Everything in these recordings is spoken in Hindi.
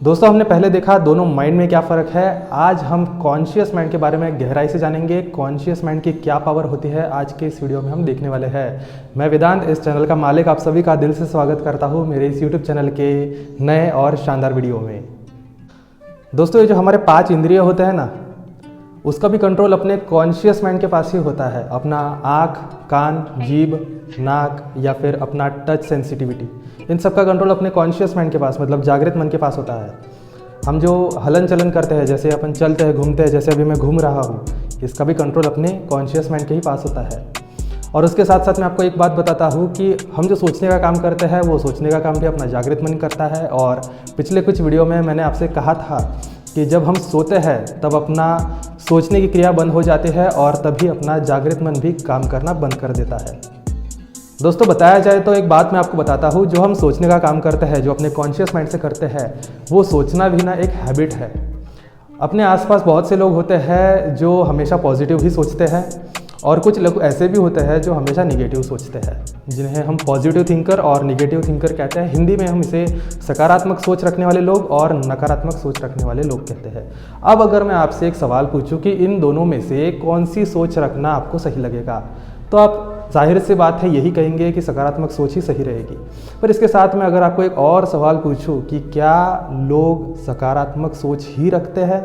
दोस्तों हमने पहले देखा दोनों माइंड में क्या फ़र्क है। आज हम कॉन्शियस माइंड के बारे में गहराई से जानेंगे। कॉन्शियस माइंड की क्या पावर होती है आज के इस वीडियो में हम देखने वाले हैं। मैं वेदांत, इस चैनल का मालिक, आप सभी का दिल से स्वागत करता हूँ मेरे इस यूट्यूब चैनल के नए और शानदार वीडियो में। दोस्तों ये जो हमारे 5 इंद्रिय होते हैं ना, उसका भी कंट्रोल अपने कॉन्शियस माइंड के पास ही होता है। अपना आँख, कान, जीभ, नाक या फिर अपना टच सेंसिटिविटी, इन सब का कंट्रोल अपने कॉन्शियस माइंड के पास मतलब जागृत मन के पास होता है। हम जो हलन चलन करते हैं, जैसे अपन चलते हैं, घूमते हैं, जैसे अभी मैं घूम रहा हूँ, इसका भी कंट्रोल अपने कॉन्शियस माइंड के ही पास होता है। और उसके साथ साथ मैं आपको एक बात बताता हूँ कि हम जो सोचने का काम करते हैं वो सोचने का काम भी अपना जागृत मन करता है। और पिछले कुछ वीडियो में मैंने आपसे कहा था कि जब हम सोते हैं तब अपना सोचने की क्रिया बंद हो जाती है और तभी अपना जागृत मन भी काम करना बंद कर देता है। दोस्तों बताया जाए तो एक बात मैं आपको बताता हूँ, जो हम सोचने का काम करते हैं, जो अपने कॉन्शियस माइंड से करते हैं, वो सोचना भी ना एक हैबिट है। अपने आसपास बहुत से लोग होते हैं जो हमेशा पॉजिटिव ही सोचते हैं और कुछ लोग ऐसे भी होते हैं जो हमेशा निगेटिव सोचते हैं, जिन्हें हम पॉजिटिव थिंकर और निगेटिव थिंकर कहते हैं। हिंदी में हम इसे सकारात्मक सोच रखने वाले लोग और नकारात्मक सोच रखने वाले लोग कहते हैं। अब अगर मैं आपसे एक सवाल पूछूं कि इन दोनों में से कौन सी सोच रखना आपको सही लगेगा, तो आप जाहिर सी बात है यही कहेंगे कि सकारात्मक सोच ही सही रहेगी। पर इसके साथ में अगर आपको एक और सवाल पूछूं कि क्या लोग सकारात्मक सोच ही रखते हैं,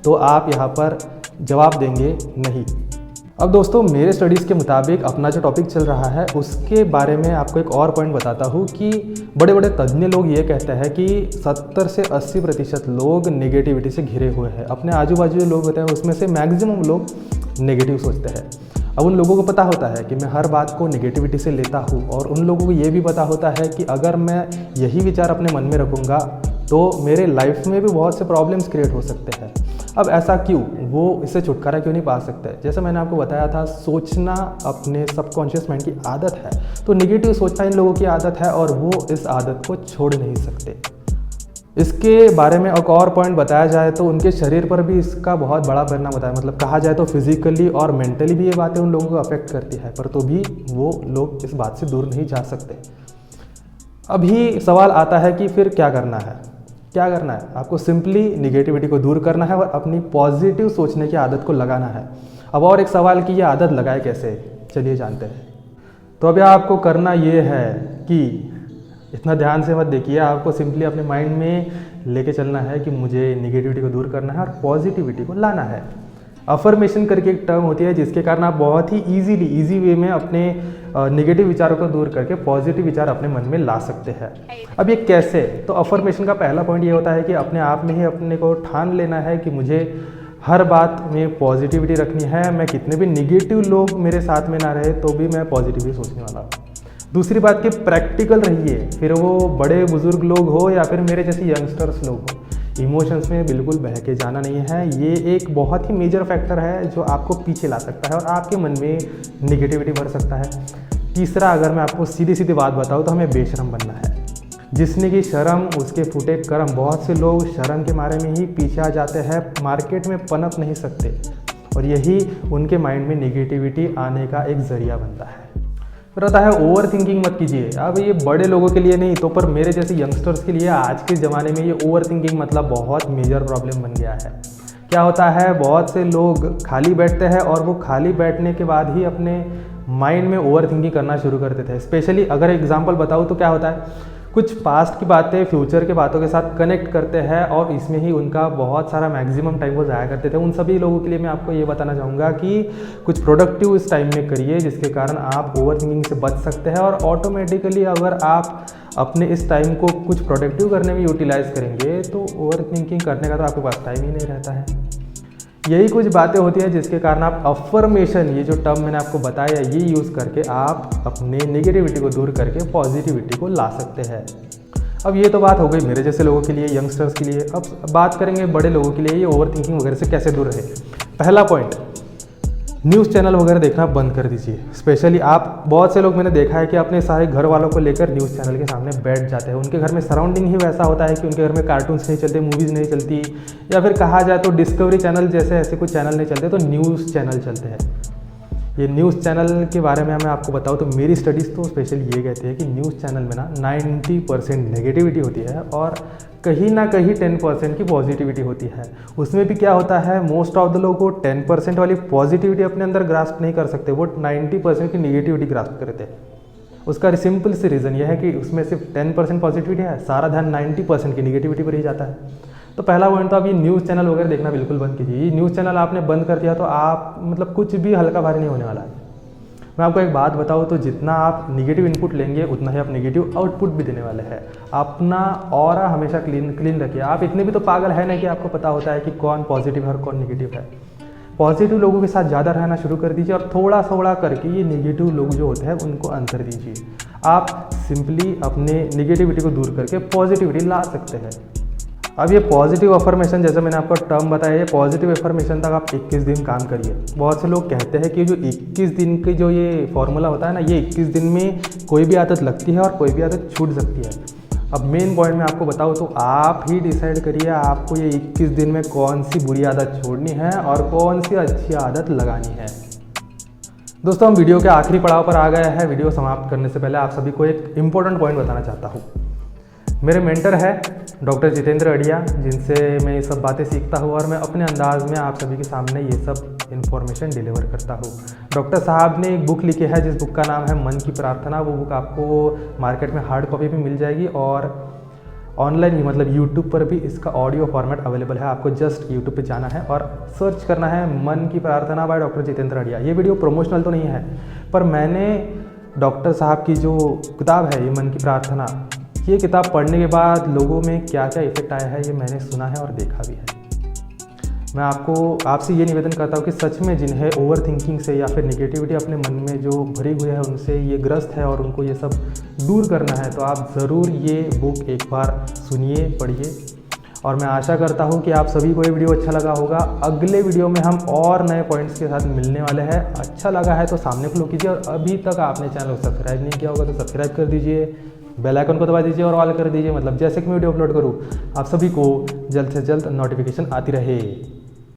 तो आप यहाँ पर जवाब देंगे नहीं। अब दोस्तों मेरे स्टडीज़ के मुताबिक अपना जो टॉपिक चल रहा है उसके बारे में आपको एक और पॉइंट बताता हूँ कि बड़े बड़े तज्ञ लोग ये कहते हैं कि 70 से 80% लोग नेगेटिविटी से घिरे हुए हैं। अपने आजू बाजू जो लोग होते हैं उसमें से मैक्सिमम लोग नेगेटिव सोचते हैं। अब उन लोगों को पता होता है कि मैं हर बात को नेगेटिविटी से लेता हूँ और उन लोगों को ये भी पता होता है कि अगर मैं यही विचार अपने मन में रखूँगा तो मेरे लाइफ में भी बहुत से प्रॉब्लम्स क्रिएट हो सकते हैं। अब ऐसा क्यों, वो इससे छुटकारा क्यों नहीं पा सकते? जैसे मैंने आपको बताया था, सोचना अपने सबकॉन्शियस माइंड की आदत है, तो नेगेटिव सोचना इन लोगों की आदत है और वो इस आदत को छोड़ नहीं सकते। इसके बारे में एक और पॉइंट बताया जाए तो उनके शरीर पर भी इसका बहुत बड़ा परिणाम होता है। मतलब कहा जाए तो फिजिकली और मेंटली भी ये बातें उन लोगों को अफेक्ट करती है, पर तो भी वो लोग इस बात से दूर नहीं जा सकते। अभी सवाल आता है कि फिर क्या करना है? क्या करना है? आपको सिंपली निगेटिविटी को दूर करना है और अपनी पॉजिटिव सोचने की आदत को लगाना है। अब और एक सवाल कि ये आदत लगाए कैसे, चलिए जानते हैं। तो अभी आपको करना ये है कि इतना ध्यान से मत देखिए, आपको सिंपली अपने माइंड में लेके चलना है कि मुझे निगेटिविटी को दूर करना है और पॉजिटिविटी को लाना है। अफर्मेशन करके एक टर्म होती है जिसके कारण आप बहुत ही इजी वे में अपने नेगेटिव विचारों को दूर करके पॉजिटिव विचार अपने मन में ला सकते हैं। अब ये कैसे? तो अफर्मेशन का पहला पॉइंट ये होता है कि अपने आप में ही अपने को ठान लेना है कि मुझे हर बात में पॉजिटिविटी रखनी है। मैं कितने भी निगेटिव लोग मेरे साथ में ना रहे तो भी मैं पॉजिटिव ही सोचने वाला हूँ। दूसरी बात कि प्रैक्टिकल रहिए, फिर वो बड़े बुजुर्ग लोग हो या फिर मेरे जैसे यंगस्टर्स लोग हो। इमोशंस में बिल्कुल बह के जाना नहीं है। ये एक बहुत ही मेजर फैक्टर है जो आपको पीछे ला सकता है और आपके मन में निगेटिविटी भर सकता है। तीसरा, अगर मैं आपको सीधी सीधी बात बताऊँ तो हमें बेशरम बनना है। जिसने की शर्म उसके फूटे कर्म। बहुत से लोग शर्म के मारे में ही पीछे आ जाते हैं, मार्केट में पनप नहीं सकते और यही उनके माइंड में निगेटिविटी आने का एक जरिया बनता है। रहता है ओवर थिंकिंग मत कीजिए। अब ये बड़े लोगों के लिए नहीं तो पर मेरे जैसे यंगस्टर्स के लिए आज के ज़माने में ये ओवर थिंकिंग मतलब बहुत मेजर प्रॉब्लम बन गया है। क्या होता है, बहुत से लोग खाली बैठते हैं और वो खाली बैठने के बाद ही अपने माइंड में ओवर थिंकिंग करना शुरू कर देते हैं। स्पेशली अगर एग्जांपल बताऊँ तो क्या होता है, कुछ पास्ट की बातें फ्यूचर के बातों के साथ कनेक्ट करते हैं और इसमें ही उनका बहुत सारा मैक्सिमम टाइम वो ज़ाया करते थे। उन सभी लोगों के लिए मैं आपको ये बताना चाहूँगा कि कुछ प्रोडक्टिव इस टाइम में करिए जिसके कारण आप ओवर थिंकिंग से बच सकते हैं और ऑटोमेटिकली अगर आप अपने इस टाइम को कुछ प्रोडक्टिव करने में यूटिलाइज करेंगे तो ओवर थिंकिंग करने का तो आपके पास टाइम ही नहीं रहता है। यही कुछ बातें होती हैं जिसके कारण आप अफर्मेशन, ये जो टर्म मैंने आपको बताया, ये यूज़ करके आप अपने नेगेटिविटी को दूर करके पॉजिटिविटी को ला सकते हैं। अब ये तो बात हो गई मेरे जैसे लोगों के लिए, यंगस्टर्स के लिए। अब बात करेंगे बड़े लोगों के लिए, ये ओवर थिंकिंग वगैरह से कैसे दूर रहे। पहला पॉइंट, न्यूज़ चैनल वगैरह देखना बंद कर दीजिए। स्पेशली आप, बहुत से लोग मैंने देखा है कि अपने सारे घर वालों को लेकर न्यूज़ चैनल के सामने बैठ जाते हैं। उनके घर में सराउंडिंग ही वैसा होता है कि उनके घर में कार्टून्स नहीं चलते, मूवीज़ नहीं चलती, या फिर कहा जाए तो डिस्कवरी चैनल जैसे ऐसे कुछ चैनल नहीं चलते, तो न्यूज़ चैनल चलते हैं। ये न्यूज़ चैनल के बारे में मैं आपको बताऊँ तो मेरी स्टडीज़ तो स्पेशली ये कहती है कि न्यूज़ चैनल में ना 90% नेगेटिविटी होती है और कहीं ना कहीं 10% की पॉजिटिविटी होती है। उसमें भी क्या होता है, मोस्ट ऑफ द लोग वो 10% वाली पॉजिटिविटी अपने अंदर ग्रास्प नहीं कर सकते, वो 90% की निगेटिविटी ग्रास्प करते हैं। उसका सिंपल सी रीज़न यह है कि उसमें सिर्फ 10% पॉजिटिविटी है, सारा ध्यान 90% की निगेटिविटी पर ही जाता है। तो पहला पॉइंट तो आप ये न्यूज़ चैनल वगैरह देखना बिल्कुल बंद कीजिए। ये न्यूज़ चैनल आपने बंद कर दिया तो आप मतलब कुछ भी हल्का भारी नहीं होने वाला है। मैं आपको एक बात बताऊँ तो जितना आप निगेटिव इनपुट लेंगे उतना ही आप निगेटिव आउटपुट भी देने वाले हैं। अपना ऑरा हमेशा क्लीन रखिए। आप इतने भी तो पागल है नहीं कि आपको पता होता है कि कौन पॉजिटिव है और कौन निगेटिव है। पॉजिटिव लोगों के साथ ज़्यादा रहना शुरू कर दीजिए और थोड़ा थोड़ा करके ये निगेटिव लोग जो होते हैं उनको अंतर दीजिए। आप सिंपली अपने निगेटिविटी को दूर करके पॉजिटिविटी ला सकते हैं। अब ये पॉजिटिव अफर्मेशन, जैसे मैंने आपको टर्म बताया, ये पॉजिटिव अफर्मेशन तक आप 21 दिन काम करिए। बहुत से लोग कहते हैं कि जो 21 दिन की जो ये फॉर्मूला होता है ना, ये 21 दिन में कोई भी आदत लगती है और कोई भी आदत छूट सकती है। अब मेन पॉइंट मैं आपको बताऊँ तो आप ही डिसाइड करिए आपको ये 21 दिन में कौन सी बुरी आदत छोड़नी है और कौन सी अच्छी आदत लगानी है। दोस्तों, हम वीडियो के आखिरी पड़ाव पर आ गए हैं। वीडियो समाप्त करने से पहले आप सभी को एक इम्पोर्टेंट पॉइंट बताना चाहता हूँ। मेरे मेंटर है डॉक्टर जितेंद्र अड़िया, जिनसे मैं ये सब बातें सीखता हूँ और मैं अपने अंदाज में आप सभी के सामने ये सब इन्फॉर्मेशन डिलीवर करता हूँ। डॉक्टर साहब ने एक बुक लिखी है जिस बुक का नाम है मन की प्रार्थना। वो बुक आपको मार्केट में हार्ड कॉपी भी मिल जाएगी और ऑनलाइन भी, मतलब यूट्यूब पर भी इसका ऑडियो फॉर्मेट अवेलेबल है। आपको जस्ट यूट्यूब पे जाना है और सर्च करना है मन की प्रार्थना बाय डॉक्टर जितेंद्र अड़िया। ये वीडियो प्रमोशनल तो नहीं है, पर मैंने डॉक्टर साहब की जो किताब है ये मन की प्रार्थना, ये किताब पढ़ने के बाद लोगों में क्या क्या इफेक्ट आया है ये मैंने सुना है और देखा भी है। मैं आपसे ये निवेदन करता हूँ कि सच में जिन्हें ओवर थिंकिंग से या फिर नेगेटिविटी अपने मन में जो भरी हुई है उनसे ये ग्रस्त है और उनको ये सब दूर करना है, तो आप ज़रूर ये बुक एक बार सुनिए, पढ़िए। और मैं आशा करता हूँ कि आप सभी को ये वीडियो अच्छा लगा होगा। अगले वीडियो में हम और नए पॉइंट्स के साथ मिलने वाले हैं। अच्छा लगा है तो सामने क्लिक कीजिए और अभी तक आपने चैनल को सब्सक्राइब नहीं किया होगा तो सब्सक्राइब कर दीजिए, बेल आइकन को दबा दीजिए और ऑल कर दीजिए, मतलब जैसे कि मैं वीडियो अपलोड करूँ आप सभी को जल्द से जल्द नोटिफिकेशन आती रहे।